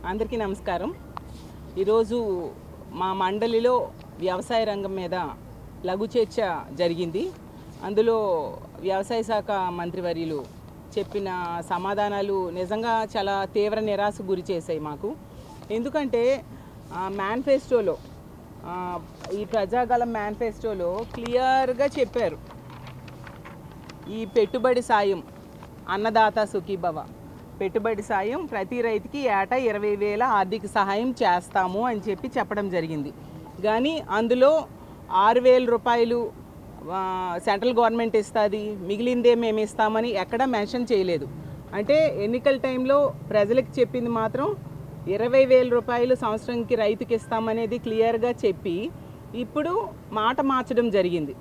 అందరికీ నమస్కారం. ఈరోజు మా మండలిలో వ్యవసాయ రంగం మీద లఘు చర్చ జరిగింది. అందులో వ్యవసాయ శాఖ మంత్రివర్యులు చెప్పిన సమాధానాలు నిజంగా చాలా తీవ్ర నిరాశకు గురి చేశాయి మాకు. ఎందుకంటే మేనిఫెస్టోలో ఈ ప్రజాగళం మేనిఫెస్టోలో క్లియర్గా చెప్పారు, ఈ పెట్టుబడి సాయం అన్నదాత సుఖీభవ పెట్టుబడి సాయం ప్రతి రైతుకి ఏటా 20,000 ఆర్థిక సహాయం చేస్తాము అని చెప్పడం జరిగింది. కానీ అందులో 6,000 రూపాయలు సెంట్రల్ గవర్నమెంట్ ఇస్తుంది, మిగిలిందే మేము ఇస్తామని ఎక్కడా మెన్షన్ చేయలేదు. అంటే ఎన్నికల టైంలో ప్రజలకు చెప్పింది మాత్రం 20,000 రూపాయలు సంవత్సరానికి రైతుకి ఇస్తామనేది క్లియర్గా చెప్పి ఇప్పుడు మాట మార్చడం జరిగింది.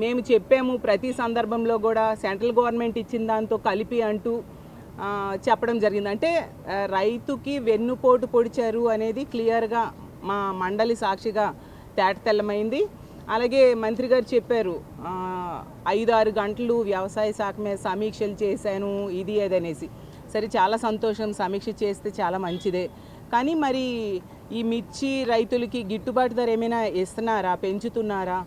మేము చెప్పాము ప్రతి సందర్భంలో కూడా సెంట్రల్ గవర్నమెంట్ ఇచ్చిన దాంతో కలిపి అంటూ చెప్పడం జరిగింది. అంటే రైతుకి వెన్నుపోటు పొడిచారు అనేది క్లియర్గా మా మండలి సాక్షిగా తేటతెల్లమైంది. అలాగే మంత్రి గారు చెప్పారు, 5-6 గంటలు వ్యవసాయ శాఖ మీద సమీక్షలు చేశాను ఇది అదనేసి. సరే, చాలా సంతోషం, సమీక్ష చేస్తే చాలా మంచిదే. కానీ మరి ఈ మిర్చి రైతులకి గిట్టుబాటు ధర ఏమైనా ఇస్తున్నారా, పెంచుతున్నారా,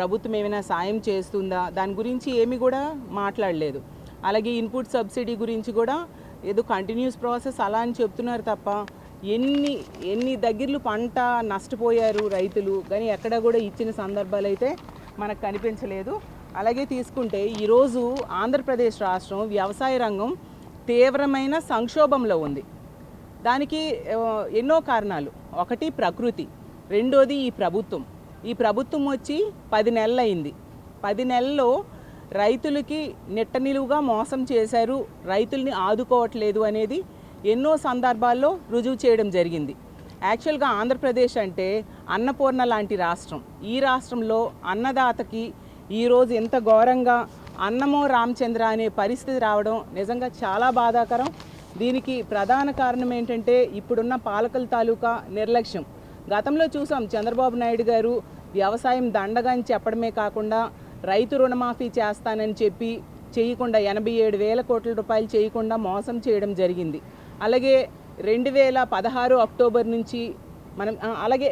ప్రభుత్వం ఏమైనా సాయం చేస్తుందా, దాని గురించి ఏమీ కూడా మాట్లాడలేదు. అలాగే ఇన్పుట్ సబ్సిడీ గురించి కూడా ఏదో కంటిన్యూస్ ప్రాసెస్ అలా అని చెప్తున్నారు తప్ప ఎన్ని దగ్గరలు పంట నష్టపోయారు రైతులు కానీ ఎక్కడ కూడా ఇచ్చిన సందర్భాలు అయితే మనకు కనిపించలేదు. అలాగే తీసుకుంటే ఈరోజు ఆంధ్రప్రదేశ్ రాష్ట్రం వ్యవసాయ రంగం తీవ్రమైన సంక్షోభంలో ఉంది. దానికి ఎన్నో కారణాలు. ఒకటి ప్రకృతి, రెండోది ఈ ప్రభుత్వం వచ్చి 10 నెలలు అయింది. 10 నెలల్లో రైతులకి నిట్ట నిలువుగా మోసం చేశారు, రైతుల్ని ఆదుకోవట్లేదు అనేది ఎన్నో సందర్భాల్లో రుజువు చేయడం జరిగింది. యాక్చువల్గా ఆంధ్రప్రదేశ్ అంటే అన్నపూర్ణ లాంటి రాష్ట్రం. ఈ రాష్ట్రంలో అన్నదాతకి ఈరోజు ఎంత ఘోరంగా అన్నమో రామచంద్ర అనే పరిస్థితి రావడం నిజంగా చాలా బాధాకరం. దీనికి ప్రధాన కారణం ఏంటంటే ఇప్పుడున్న పాలకుల తాలూకా నిర్లక్ష్యం. గతంలో చూసాం, చంద్రబాబు నాయుడు గారు వ్యవసాయం దండగా అని చెప్పడమే కాకుండా రైతు రుణమాఫీ చేస్తానని చెప్పి చేయకుండా 87,000 కోట్ల రూపాయలు చేయకుండా మోసం చేయడం జరిగింది. అలాగే 2016 అక్టోబర్ నుంచి మనం అలాగే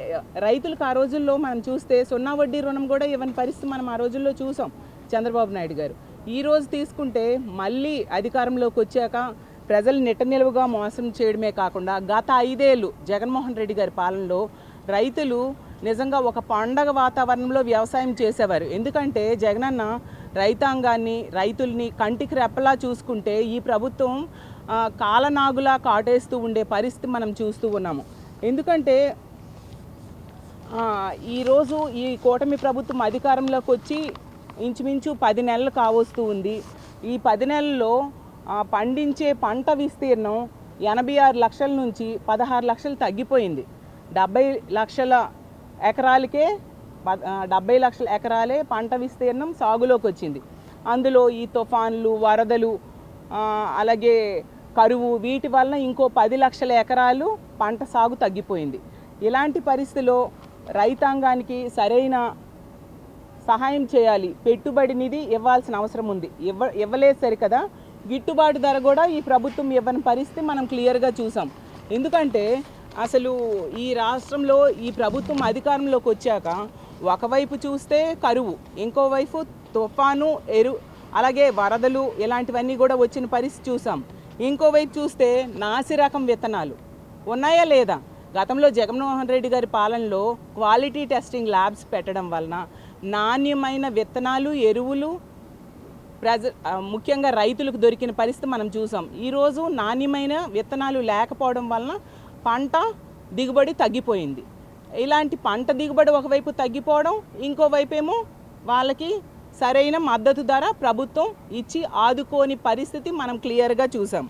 రైతులకు ఆ రోజుల్లో మనం చూస్తే 0 వడ్డీ రుణం కూడా ఇవ్వని పరిస్థితి మనం ఆ రోజుల్లో చూసాం చంద్రబాబు నాయుడు గారు. ఈరోజు తీసుకుంటే మళ్ళీ అధికారంలోకి వచ్చాక ప్రజలు నిట్ట నిలువుగా మోసం చేయడమే కాకుండా గత 5 ఏళ్ళు జగన్మోహన్ రెడ్డి గారి పాలనలో రైతులు నిజంగా ఒక పండగ వాతావరణంలో వ్యవసాయం చేసేవారు. ఎందుకంటే జగనన్న రైతాంగాన్ని, రైతుల్ని కంటికి రెప్పలా చూసుకుంటే ఈ ప్రభుత్వం కాలనాగులా కాటేస్తూ ఉండే పరిస్థితి మనం చూస్తూ ఉన్నాము. ఎందుకంటే ఈరోజు ఈ కూటమి ప్రభుత్వం అధికారంలోకి వచ్చి ఇంచుమించు 10 నెలలు కావస్తూ ఉంది. ఈ 10 నెలల్లో పండించే పంట విస్తీర్ణం 86 లక్షల నుంచి 16 లక్షలు తగ్గిపోయింది. 70 లక్షల ఎకరాలకే 70 లక్షల ఎకరాలే పంట విస్తీర్ణం సాగులోకి వచ్చింది. అందులో ఈ తుఫాన్లు, వరదలు, అలాగే కరువు, వీటి వలన ఇంకో 10 లక్షల ఎకరాలు పంట సాగు తగ్గిపోయింది. ఇలాంటి పరిస్థితిలో రైతాంగానికి సరైన సహాయం చేయాలి, పెట్టుబడి నిధి ఇవ్వాల్సిన అవసరం ఉంది. ఇవ్వలేదు సరికదా, గిట్టుబాటు ధర కూడా ఈ ప్రభుత్వం ఇవ్వని పరిస్థితి మనం క్లియర్గా చూసాం. ఎందుకంటే అసలు ఈ రాష్ట్రంలో ఈ ప్రభుత్వం అధికారంలోకి వచ్చాక ఒకవైపు చూస్తే కరువు, ఇంకోవైపు తుఫాను, అలాగే వరదలు ఇలాంటివన్నీ కూడా వచ్చిన పరిస్థితి చూసాం. ఇంకోవైపు చూస్తే నాసిరకం విత్తనాలు ఉన్నాయా లేదా? గతంలో జగన్మోహన్ రెడ్డి గారి పాలనలో క్వాలిటీ టెస్టింగ్ ల్యాబ్స్ పెట్టడం వలన నాణ్యమైన విత్తనాలు, ఎరువులు ముఖ్యంగా రైతులకు దొరికిన పరిస్థితి మనం చూసాం. ఈరోజు నాణ్యమైన విత్తనాలు లేకపోవడం వలన పంట దిగుబడి తగ్గిపోయింది. ఇలాంటి పంట దిగుబడి ఒకవైపు తగ్గిపోవడం, ఇంకోవైపు ఏమో వాళ్ళకి సరైన మద్దతు ధర ప్రభుత్వం ఇచ్చి ఆదుకోని పరిస్థితి మనం క్లియర్గా చూసాం.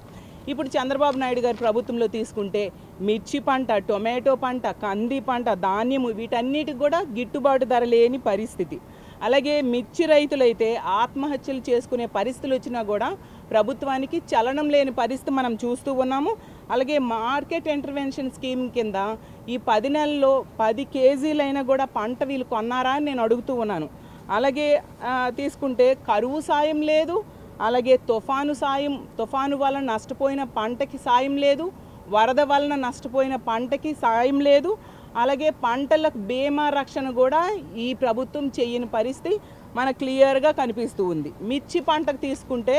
ఇప్పుడు చంద్రబాబు నాయుడు గారి ప్రభుత్వంలో తీసుకుంటే మిర్చి పంట, టొమాటో పంట, కంది పంట, ధాన్యము వీటన్నిటికి కూడా గిట్టుబాటు ధర లేని పరిస్థితి. అలాగే మిర్చి రైతులైతే ఆత్మహత్యలు చేసుకునే పరిస్థితులు వచ్చినా కూడా ప్రభుత్వానికి చలనం లేని పరిస్థితి మనం చూస్తూ ఉన్నాము. అలాగే మార్కెట్ ఇంటర్వెన్షన్ స్కీమ్ కింద ఈ 10 నెలల్లో 10 కేజీలైనా కూడా పంట వీళ్ళు కొన్నారా అని నేను అడుగుతూ ఉన్నాను. అలాగే తీసుకుంటే కరువు సాయం లేదు, అలాగే తుఫాను వల్ల నష్టపోయిన పంటకి సాయం లేదు, వరద వలన నష్టపోయిన పంటకి సాయం లేదు. అలాగే పంటలకు బీమా రక్షణ కూడా ఈ ప్రభుత్వం చేయని పరిస్థితి మనకు క్లియర్గా కనిపిస్తూ ఉంది. మిర్చి పంటకు తీసుకుంటే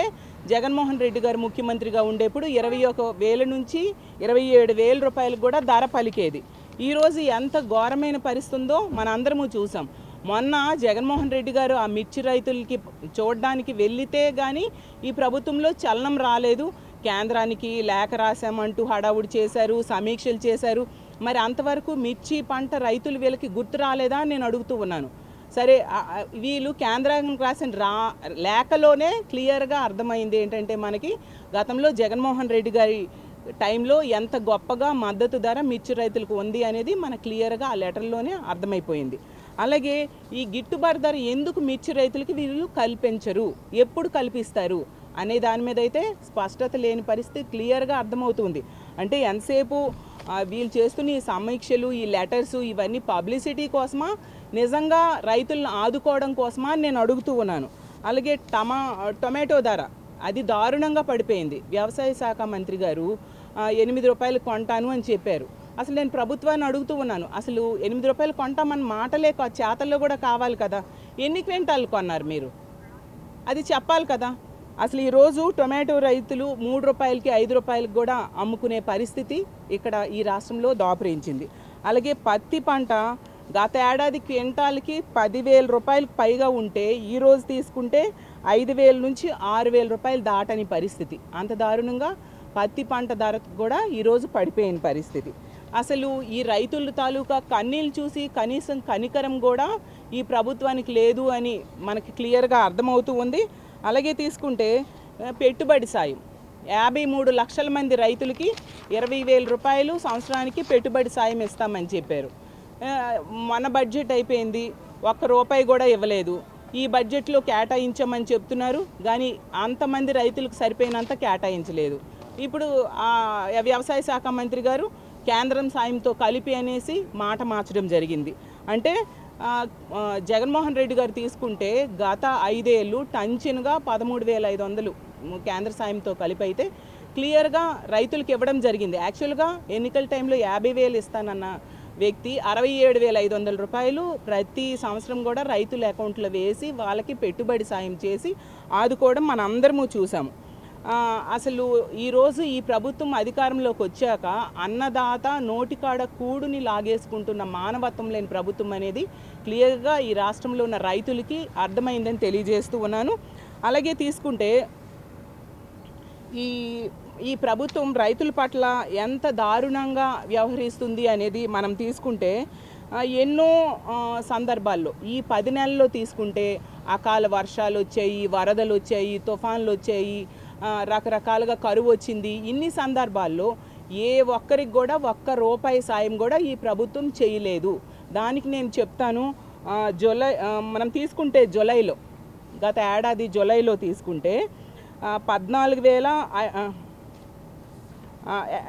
జగన్మోహన్ రెడ్డి గారు ముఖ్యమంత్రిగా ఉండేప్పుడు 21,000 నుంచి 27,000 రూపాయలకు కూడా ధర పలికేది. ఈరోజు ఎంత ఘోరమైన పరిస్థితి ఉందో మనందరము చూసాం. మొన్న జగన్మోహన్ రెడ్డి గారు ఆ మిర్చి రైతులకి చూడడానికి వెళ్లితే కానీ ఈ ప్రభుత్వంలో చలనం రాలేదు. కేంద్రానికి లేఖ రాశామంటూ హడావుడి చేశారు, సమీక్షలు చేశారు. మరి అంతవరకు మిర్చి పంట రైతులు వీళ్ళకి గుర్తు రాలేదా అని నేను అడుగుతూ ఉన్నాను. సరే, వీళ్ళు కేంద్రానికి రాసిన లేఖలోనే క్లియర్గా అర్థమైంది ఏంటంటే మనకి గతంలో జగన్మోహన్ రెడ్డి గారి టైంలో ఎంత గొప్పగా మద్దతు ధర మిర్చి రైతులకు ఉంది అనేది మనకు క్లియర్గా ఆ లెటర్లోనే అర్థమైపోయింది. అలాగే ఈ గిట్టుబాటు ధర ఎందుకు మిర్చి రైతులకి వీళ్ళు కల్పించరు, ఎప్పుడు కల్పిస్తారు అనే దాని మీద అయితే స్పష్టత లేని పరిస్థితి క్లియర్గా అర్థమవుతుంది. అంటే ఎంతసేపు వీళ్ళు చేస్తున్న ఈ సమీక్షలు, ఈ లెటర్స్ ఇవన్నీ పబ్లిసిటీ కోసమా, నిజంగా రైతులను ఆదుకోవడం కోసమా అని నేను అడుగుతూ ఉన్నాను. అలాగే టొమాటో ధర అది దారుణంగా పడిపోయింది. వ్యవసాయ శాఖ మంత్రి గారు 8 రూపాయలు కొంటాను అని చెప్పారు. అసలు నేను ప్రభుత్వాన్ని అడుగుతూ ఉన్నాను, అసలు 8 రూపాయలు కొంటామని మాటలే చేతల్లో కూడా కావాలి కదా. ఎన్ని క్వింటాలు కొన్నారు మీరు, అది చెప్పాలి కదా. అసలు ఈరోజు టొమాటో రైతులు 3 రూపాయలకి 5 రూపాయలకి కూడా అమ్ముకునే పరిస్థితి ఇక్కడ ఈ రాష్ట్రంలో దాపురించింది. అలాగే పత్తి పంట గత ఏడాది క్వింటాల్కి 10,000 రూపాయలకు పైగా ఉంటే ఈరోజు తీసుకుంటే 5,000 నుంచి 6,000 రూపాయలు దాటని పరిస్థితి. అంత దారుణంగా పత్తి పంట ధర కూడా ఈరోజు పడిపోయిన పరిస్థితి. అసలు ఈ రైతుల తాలూకా కన్నీళ్ళు చూసి కనీసం కనికరం కూడా ఈ ప్రభుత్వానికి లేదు అని మనకి క్లియర్గా అర్థమవుతూ ఉంది. అలాగే తీసుకుంటే పెట్టుబడి సాయం 53 లక్షల మంది రైతులకి 20,000 రూపాయలు సంవత్సరానికి పెట్టుబడి సాయం ఇస్తామని చెప్పారు. మన బడ్జెట్ అయిపోయింది, ₹1 కూడా ఇవ్వలేదు. ఈ బడ్జెట్లో కేటాయించమని చెప్తున్నారు కానీ అంతమంది రైతులకు సరిపోయినంత కేటాయించలేదు. ఇప్పుడు వ్యవసాయ శాఖ మంత్రి గారు కేంద్రం సాయంతో కలిపి అనేసి మాట మార్చడం జరిగింది. అంటే జగన్మోహన్ రెడ్డి గారు తీసుకుంటే గత 5 ఏళ్ళు టంచిన్గా 13,500 కేంద్ర సాయంతో కలిపి అయితే క్లియర్గా రైతులకు ఇవ్వడం జరిగింది. యాక్చువల్గా ఎన్నికల టైంలో 50,000 ఇస్తానన్న వ్యక్తి 67,500 రూపాయలు ప్రతి సంవత్సరం కూడా రైతుల అకౌంట్లో వేసి వాళ్ళకి పెట్టుబడి సాయం చేసి ఆదుకోవడం మన అందరము చూసాము. అసలు ఈరోజు ఈ ప్రభుత్వం అధికారంలోకి వచ్చాక అన్నదాత నోటికాడ కూడుని లాగేసుకుంటున్న మానవత్వం లేని ప్రభుత్వం అనేది క్లియర్గా ఈ రాష్ట్రంలో ఉన్న రైతులకి అర్థమైందని తెలియజేస్తూ ఉన్నాను. అలాగే తీసుకుంటే ఈ ప్రభుత్వం రైతుల పట్ల ఎంత దారుణంగా వ్యవహరిస్తుంది అనేది మనం తీసుకుంటే ఎన్నో సందర్భాల్లో ఈ 10 నెలల్లో తీసుకుంటే అకాల వర్షాలు వచ్చాయి, వరదలు వచ్చాయి, తుఫాన్లు వచ్చాయి, రకరకాలుగా కరువు వచ్చింది. ఇన్ని సందర్భాల్లో ఏ ఒక్కరికి కూడా ₹1 సాయం కూడా ఈ ప్రభుత్వం చేయలేదు. దానికి నేను చెప్తాను, మనం తీసుకుంటే జూలైలో, గత ఏడాది జూలైలో తీసుకుంటే 14,000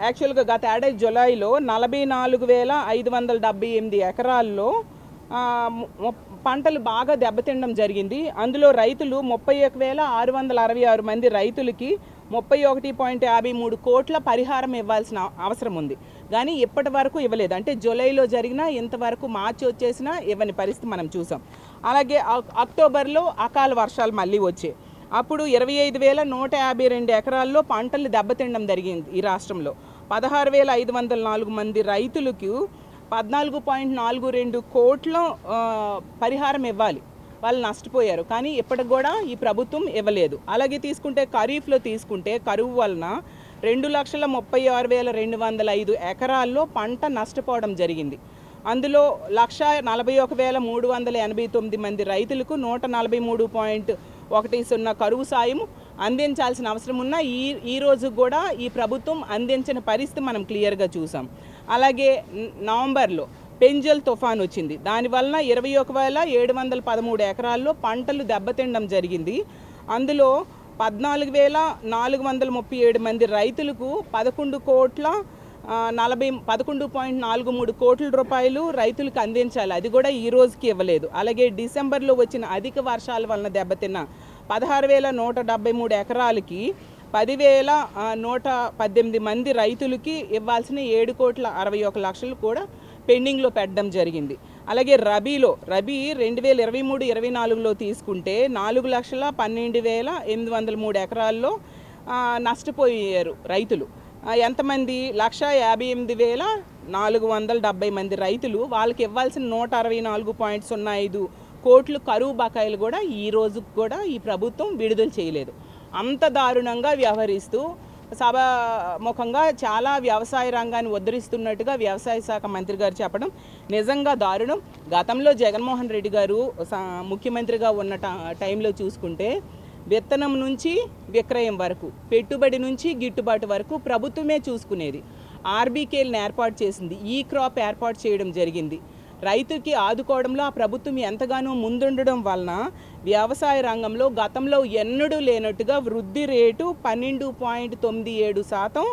యాక్చువల్గా గత ఏడాది జూలైలో 44,578 ఎకరాల్లో పంటలు బాగా దెబ్బతినడం జరిగింది. అందులో రైతులు 31,666 మంది రైతులకి 31.53 కోట్ల పరిహారం ఇవ్వాల్సిన అవసరం ఉంది. కానీ ఇప్పటి వరకు ఇవ్వలేదు. అంటే జూలైలో జరిగిన ఇంతవరకు మార్చి వచ్చేసినా ఇవ్వని పరిస్థితి మనం చూసాం. అలాగే అక్టోబర్లో అకాల వర్షాలు మళ్ళీ వచ్చాయి. అప్పుడు 25,152 ఎకరాల్లో పంటలు దెబ్బతినడం జరిగింది. ఈ రాష్ట్రంలో 16,504 మంది రైతులకు 14.42 కోట్ల పరిహారం ఇవ్వాలి, వాళ్ళు నష్టపోయారు. కానీ ఇప్పటికి కూడా ఈ ప్రభుత్వం ఇవ్వలేదు. అలాగే తీసుకుంటే ఖరీఫ్లో తీసుకుంటే కరువు వలన 2,36,205 ఎకరాల్లో పంట నష్టపోవడం జరిగింది. అందులో 141,389 మంది రైతులకు 143.10 కరువు సాయం అందించాల్సిన అవసరం ఉన్న ఈ రోజు కూడా ఈ ప్రభుత్వం అందించిన పరిస్థితి మనం క్లియర్గా చూసాం. అలాగే నవంబర్లో పెంజల్ తుఫాన్ వచ్చింది. దానివలన 21,713 ఎకరాల్లో పంటలు దెబ్బతినడం జరిగింది. అందులో 14,437 మంది రైతులకు 11.43 కోట్ల రూపాయలు రైతులకు అందించాలి. అది కూడా ఈ రోజుకి ఇవ్వలేదు. అలాగే డిసెంబర్లో వచ్చిన అధిక వర్షాల వలన దెబ్బతిన్న 16,173 ఎకరాలకి 10,118 మంది రైతులకి ఇవ్వాల్సిన 7,61,00,000 కూడా పెండింగ్లో పెట్టడం జరిగింది. అలాగే రబీ 2023-24లో తీసుకుంటే 4,12,803 ఎకరాల్లో నష్టపోయారు రైతులు. ఎంతమంది? 1,58,470 మంది రైతులు. వాళ్ళకి ఇవ్వాల్సిన 164.05 కోట్లు కరువు బకాయిలు కూడా ఈ రోజు కూడా ఈ ప్రభుత్వం విడుదల చేయలేదు. అంత దారుణంగా వ్యవహరిస్తూ సభాముఖంగా చాలా వ్యవసాయ రంగాన్ని ఉద్ధరిస్తున్నట్టుగా వ్యవసాయ శాఖ మంత్రి గారు చెప్పడం నిజంగా దారుణం. గతంలో జగన్మోహన్ రెడ్డి గారు ముఖ్యమంత్రిగా ఉన్న టైంలో చూసుకుంటే విత్తనం నుంచి విక్రయం వరకు, పెట్టుబడి నుంచి గిట్టుబాటు వరకు ప్రభుత్వమే చూసుకునేది. ఆర్బీకేలను ఏర్పాటు చేసింది, ఈ క్రాప్ ఏర్పాటు చేయడం జరిగింది. రైతుకి ఆదుకోవడంలో ఆ ప్రభుత్వం ఎంతగానో ముందుండడం వలన వ్యవసాయ రంగంలో గతంలో ఎన్నడూ లేనట్టుగా వృద్ధి రేటు 12.97%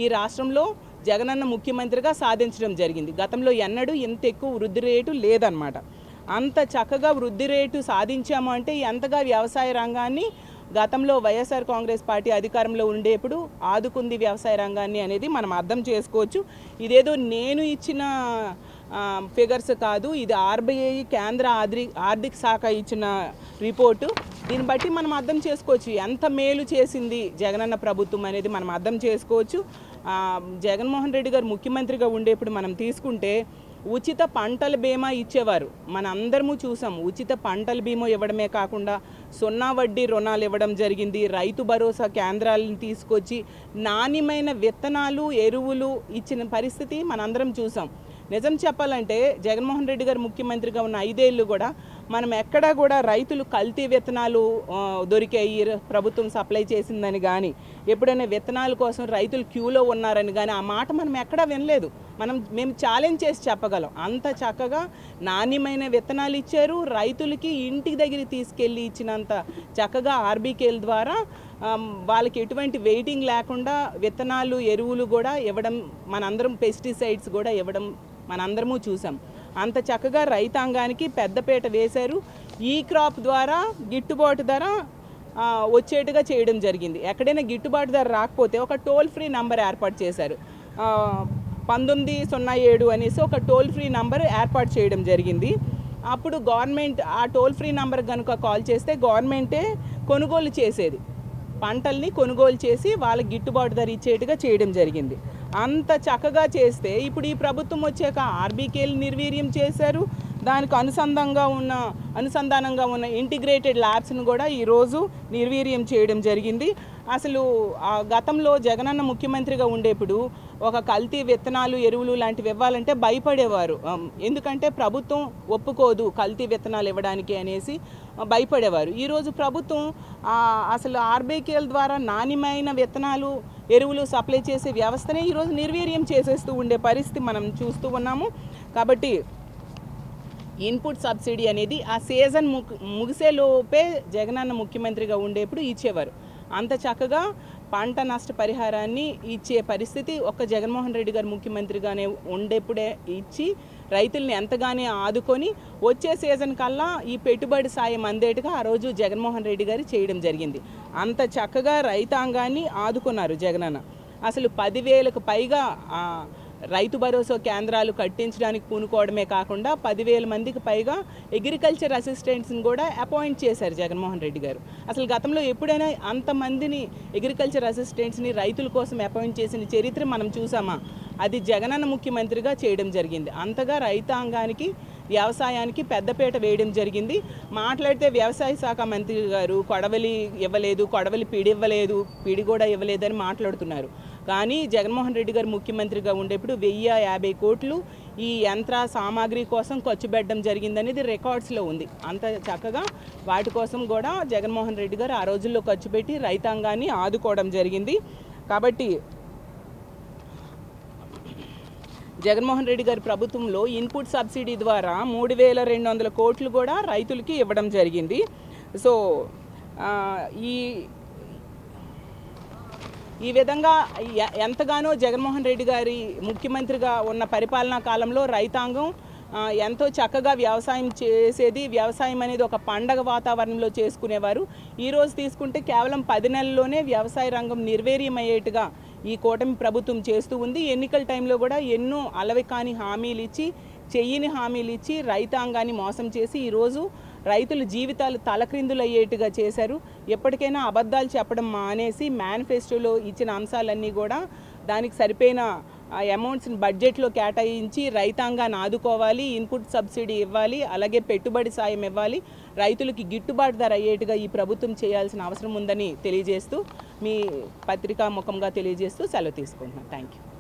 ఈ రాష్ట్రంలో జగనన్న ముఖ్యమంత్రిగా సాధించడం జరిగింది. గతంలో ఎన్నడూ ఇంత ఎక్కువ వృద్ధి రేటు లేదన్నమాట. అంత చక్కగా వృద్ధి రేటు సాధించాము అంటే ఎంతగా వ్యవసాయ రంగాన్ని గతంలో వైఎస్ఆర్ కాంగ్రెస్ పార్టీ అధికారంలో ఉండేప్పుడు ఆదుకుంది వ్యవసాయ రంగాన్ని అనేది మనం అర్థం చేసుకోవచ్చు. ఇదేదో నేను ఇచ్చిన ఫిగర్స్ కాదు, ఇది ఆర్బీఐ కేంద్ర ఆర్థిక శాఖ ఇచ్చిన రిపోర్టు. దీన్ని బట్టి మనం అర్థం చేసుకోవచ్చు ఎంత మేలు చేసింది జగనన్న ప్రభుత్వం అనేది మనం అర్థం చేసుకోవచ్చు. జగన్మోహన్ రెడ్డి గారు ముఖ్యమంత్రిగా ఉండేప్పుడు మనం తీసుకుంటే ఉచిత పంటల బీమా ఇచ్చేవారు. మన అందరము చూసాం. ఉచిత పంటల బీమా ఇవ్వడమే కాకుండా 0 వడ్డీ రుణాలు ఇవ్వడం జరిగింది. రైతు భరోసా కేంద్రాలను తీసుకొచ్చి నాణ్యమైన విత్తనాలు, ఎరువులు ఇచ్చిన పరిస్థితి మనందరం చూసాం. నిజం చెప్పాలంటే జగన్మోహన్ రెడ్డి గారు ముఖ్యమంత్రిగా ఉన్న 5 ఏళ్ళు కూడా మనం ఎక్కడా కూడా రైతులు కల్తీ విత్తనాలు దొరికాయి ప్రభుత్వం సప్లై చేసిందని కానీ, ఎప్పుడైనా విత్తనాల కోసం రైతులు క్యూలో ఉన్నారని కానీ ఆ మాట మనం ఎక్కడా వినలేదు. మేము ఛాలెంజ్ చేసి చెప్పగలం. అంత చక్కగా నాణ్యమైన విత్తనాలు ఇచ్చారు. రైతులకి ఇంటికి దగ్గర తీసుకెళ్ళి ఇచ్చినంత చక్కగా ఆర్బీకేల ద్వారా వాళ్ళకి ఎటువంటి వెయిటింగ్ లేకుండా విత్తనాలు, ఎరువులు కూడా ఇవ్వడం, మనందరం పెస్టిసైడ్స్ కూడా ఇవ్వడం మనందరము చూసాం. అంత చక్కగా రైతాంగానికి పెద్దపీట వేశారు. ఈ క్రాప్ ద్వారా గిట్టుబాటు ధర వచ్చేట్టుగా చేయడం జరిగింది. ఎక్కడైనా గిట్టుబాటు ధర రాకపోతే ఒక టోల్ ఫ్రీ నంబర్ ఏర్పాటు చేశారు. 1907 అనేసి ఒక టోల్ ఫ్రీ నంబర్ ఏర్పాటు చేయడం జరిగింది. అప్పుడు గవర్నమెంట్ ఆ టోల్ ఫ్రీ నంబర్ కనుక కాల్ చేస్తే గవర్నమెంటే కొనుగోలు చేసేది. పంటల్ని కొనుగోలు చేసి వాళ్ళకి గిట్టుబాటు ధర ఇచ్చేట్టుగా చేయడం జరిగింది. అంత చక్కగా చేస్తే ఇప్పుడు ఈ ప్రభుత్వం వచ్చాక ఆర్బీకేలు నిర్వీర్యం చేశారు. దానికి అనుసంధానంగా ఉన్న ఇంటిగ్రేటెడ్ ల్యాబ్స్ను కూడా ఈరోజు నిర్వీర్యం చేయడం జరిగింది. అసలు గతంలో జగనన్న ముఖ్యమంత్రిగా ఉండేప్పుడు ఒక కల్తీ విత్తనాలు, ఎరువులు లాంటివి ఇవ్వాలంటే భయపడేవారు. ఎందుకంటే ప్రభుత్వం ఒప్పుకోదు కల్తీ విత్తనాలు ఇవ్వడానికి అనేసి భయపడేవారు. ఈరోజు ప్రభుత్వం అసలు ఆర్బీకేల ద్వారా నాణ్యమైన విత్తనాలు, ఎరువులు సప్లై చేసే వ్యవస్థనే ఈరోజు నిర్వీర్యం చేసేస్తూ ఉండే పరిస్థితి మనం చూస్తూ ఉన్నాము. కాబట్టి ఇన్పుట్ సబ్సిడీ అనేది ఆ సీజన్ ముగిసేలోపే జగనన్న ముఖ్యమంత్రిగా ఉండేప్పుడు ఇచ్చేవారు. అంత చక్కగా పంట నష్ట పరిహారాన్ని ఇచ్చే పరిస్థితి ఒక్క జగన్మోహన్ రెడ్డి గారు ముఖ్యమంత్రిగానే ఉండేప్పుడే ఇచ్చి రైతుల్ని ఎంతగానే ఆదుకొని వచ్చే సీజన్ కల్లా ఈ పెట్టుబడి సాయం అందేట్టుగా ఆ రోజు జగన్మోహన్ రెడ్డి గారు చేయడం జరిగింది. అంత చక్కగా రైతాంగాన్ని ఆదుకున్నారు జగనన్న. అసలు 10,000కు పైగా రైతు భరోసా కేంద్రాలు కట్టించడానికి పూనుకోవడమే కాకుండా 10,000 మందికి పైగా అగ్రికల్చర్ అసిస్టెంట్స్ని కూడా అపాయింట్ చేశారు జగన్మోహన్ రెడ్డి గారు. అసలు గతంలో ఎప్పుడైనా అంతమందిని అగ్రికల్చర్ అసిస్టెంట్స్ని రైతుల కోసం అపాయింట్ చేసిన చరిత్ర మనం చూసామా? అది జగనన్న ముఖ్యమంత్రిగా చేయడం జరిగింది. అంతగా రైతాంగానికి, వ్యవసాయానికి పెద్దపీట వేయడం జరిగింది. మాట్లాడితే వ్యవసాయ శాఖ మంత్రి గారు కొడవలి ఇవ్వలేదు, కొడవలి పిడి ఇవ్వలేదు, పిడి కూడా ఇవ్వలేదని మాట్లాడుతున్నారు. కానీ జగన్మోహన్ రెడ్డి గారు ముఖ్యమంత్రిగా ఉండేప్పుడు 1,050 కోట్లు ఈ యంత్ర సామాగ్రి కోసం ఖర్చు పెట్టడం జరిగిందనేది రికార్డ్స్లో ఉంది. అంత చక్కగా వాటి కోసం కూడా జగన్మోహన్ రెడ్డి గారు ఆ రోజుల్లో ఖర్చు పెట్టి రైతాంగాన్ని ఆదుకోవడం జరిగింది. కాబట్టి జగన్మోహన్ రెడ్డి గారి ప్రభుత్వంలో ఇన్పుట్ సబ్సిడీ ద్వారా 3,200 కోట్లు కూడా రైతులకి ఇవ్వడం జరిగింది. సో ఈ విధంగా ఎంతగానో జగన్మోహన్ రెడ్డి గారి ముఖ్యమంత్రిగా ఉన్న పరిపాలనా కాలంలో రైతాంగం ఎంతో చక్కగా వ్యవసాయం చేసేది. వ్యవసాయం అనేది ఒక పండగ వాతావరణంలో చేసుకునేవారు. ఈరోజు తీసుకుంటే కేవలం 10 నెలల్లోనే వ్యవసాయ రంగం నిర్వీర్యమయ్యేట్టుగా ఈ కూటమి ప్రభుత్వం చేస్తూ ఉంది. ఎన్నికల టైంలో కూడా ఎన్నో అలవికాని హామీలు ఇచ్చి, చెయ్యని హామీలు ఇచ్చి రైతాంగాన్ని మోసం చేసి ఈరోజు రైతుల జీవితాలు తలక్రిందులయ్యేట్టుగా చేశారు. ఎప్పటికైనా అబద్ధాలు చెప్పడం మానేసి మేనిఫెస్టోలో ఇచ్చిన అంశాలన్నీ కూడా దానికి సరిపోయిన అమౌంట్స్ని బడ్జెట్లో కేటాయించి రైతాంగాన్ని ఆదుకోవాలి, ఇన్పుట్ సబ్సిడీ ఇవ్వాలి, అలాగే పెట్టుబడి సాయం ఇవ్వాలి, రైతులకి గిట్టుబాటు ధర అయ్యేట్టుగా ఈ ప్రభుత్వం చేయాల్సిన అవసరం ఉందని తెలియజేస్తూ మీ పత్రికా ముఖంగా తెలియజేస్తూ సెలవు తీసుకుంటున్నాను. Thank you.